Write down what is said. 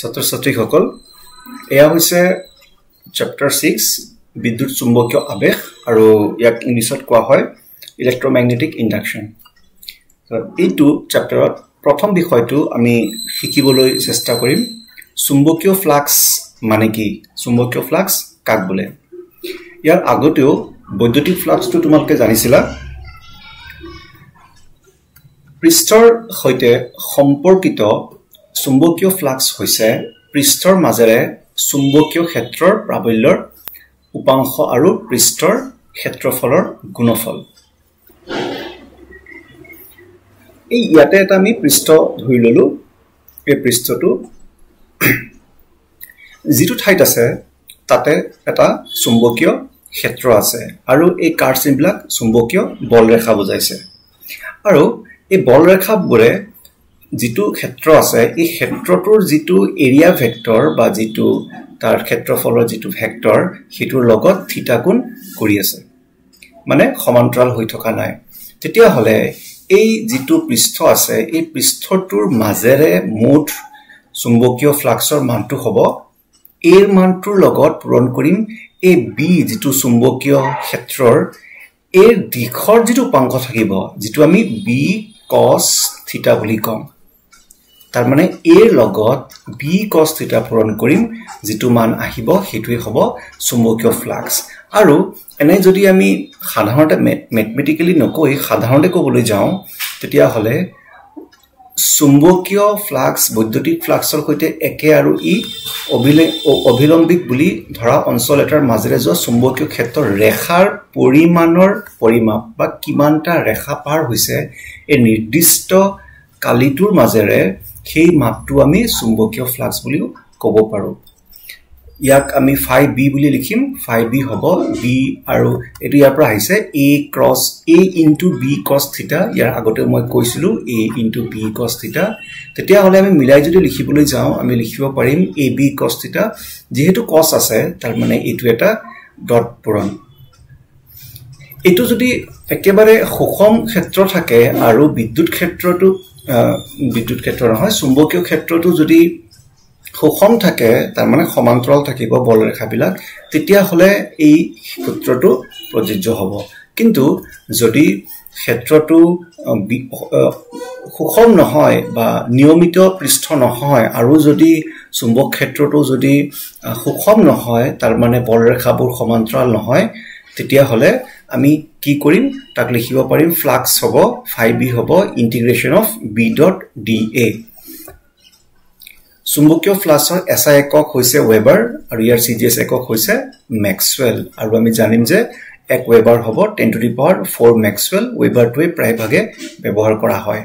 ছাত্ৰ-ছাত্ৰীসকল এয়া হৈছে চ্যাপ্টাৰ 6 বিদ্যুৎ চুম্বকীয় আবেশ আৰু ইয়াক ইংলিছত কোৱা হয় ইলেক্ট্ৰমেগনেটিক ইন্ডাকশন এইটো চ্যাপ্টাৰত প্ৰথম বিষয়টো আমি শিকিবলৈ চেষ্টা কৰিম চুম্বকীয় ফ্লাক্স মানে কি চুম্বকীয় ফ্লাক্স কাক বোলে ইয়াৰ আগতেও বৈদ্যুতিক ফ্লাক্সটো তোমালোকে জানিছিলা পৃষ্ঠৰ সৈতে সম্পৰ্কিত চুম্বকীয় ফ্লাক্স হৈছে পৃষ্ঠৰ মাজেৰে চুম্বকীয় ক্ষেত্ৰৰ প্ৰাবল্যৰ উপাংশ আৰু পৃষ্ঠৰ ক্ষেত্ৰফলৰ গুণফল এই ইয়াতে এটা আমি পৃষ্ঠ ধৰি ললো এই পৃষ্ঠটো যিটো ঠাইত আছে তাতে এটা চুম্বকীয় ক্ষেত্ৰ আছে আৰু এই কাৰ্ভবিলাক চুম্বকীয় বলৰেখা বুজাইছে আৰু এই বলৰেখাবোৰে যিটো ক্ষেত্ৰ আছে এই ক্ষেত্ৰটোৰ যিটো এৰিয়া ভেক্টৰ বা যিটো তাৰ ক্ষেত্ৰফলৰ যিটো ভেক্টৰ হিটোৰ লগত থিটা কোণ কৰি আছে মানে সমান্তৰাল হৈ থকা নাই তেতিয়া হলে এই যিটো পৃষ্ঠ আছে এই পৃষ্ঠটোৰ মাজেৰে মুঠ চুম্বকীয় ফ্লাক্সৰ মানটো হ'ব এৰ মানটোৰ লগত পূৰণ কৰিম এই বি যিটো চুম্বকীয় ক্ষেত্ৰৰ এৰ দিশৰ যিটো উপাংশ থাকিব যিটো আমি বি cos থিটা বুলি কম তাৰ মানে এৰ লগত বি cos থিটা পূৰণ কৰিম যিটো মান আহিব হেতুই হ'ব চুম্বকীয় ফ্লাক্স আৰু এনে যদি আমি সাধাৰণতে ম্যাথমেটিক্যালি নকৈ সাধাৰণতে ক'বলৈ যাওঁ তেতিয়া হলে চুম্বকীয় ফ্লাক্স বৈদ্যুতিক ফ্লাক্সৰ সৈতে একে আৰু ই অভিলম্বিক বুলি ধৰা অঞ্চল এটাৰ মাজেৰে যোৱা চুম্বকীয় ক্ষেত্ৰৰ ৰেখাৰ পৰিমাণৰ পৰিমাপ বা কিমানটা ৰেখা পাৰ হৈছে এই নিৰ্দিষ্ট কালিটোৰ মাজেৰে সেই মাপটো আমি চুম্বকীয় ফ্লাক্স বুলিও ক'ব পাৰো ইয়াক আমি phi b বুলি লিখিম phi b হ'ব b আৰু এটো ইয়াৰ পৰা আহিছে a cross a into b cos থিটা ইয়াৰ আগতে মই কৈছিলো a into b cos থিটা তেতিয়া হলে আমি মিলাই যদি লিখিবলৈ যাওঁ আমি লিখিব পাৰিম a b cos থিটা যেহেতু cos আছে তাৰ মানে এটো এটা ডট পূৰণ এটো যদি একেবাৰে সুষম ক্ষেত্ৰ থাকে আৰু বিদ্যুৎ ক্ষেত্ৰ নহয় চুম্বকীয় ক্ষেত্ৰটো যদি সুষম থাকে তাৰ মানে সমান্তৰাল থাকিব বলৰেখাবিলাক তেতিয়া হলে এই সূত্ৰটো প্ৰযোজ্য হ'ব কিন্তু যদি ক্ষেত্ৰটো সুষম নহয় বা নিয়মিত পৃষ্ঠ নহয় আৰু যদি চুম্বক ক্ষেত্ৰটো যদি সুষম নহয় তাৰ মানে বলৰেখাবোৰ সমান্তৰাল নহয় তেতিয়া হলে আমি কি কৰিম তাক লিখিব পাৰিম ফ্লাক্স হ'ব phi b হ'ব ইন্টিগ্ৰেশন অফ b ডট dA চুম্বকীয় ফ্লাক্সৰ SI একক হৈছে ওয়েবাৰ আৰু ইয়াৰ CGS একক হৈছে ম্যাক্সওয়েল আৰু আমি জানিম যে 1 ওয়েবাৰ হ'ব 10 টু দি পাৱাৰ 4 ম্যাক্সওয়েল ওয়েবাৰটোৱে প্ৰায়ভাগে ব্যৱহাৰ কৰা হয়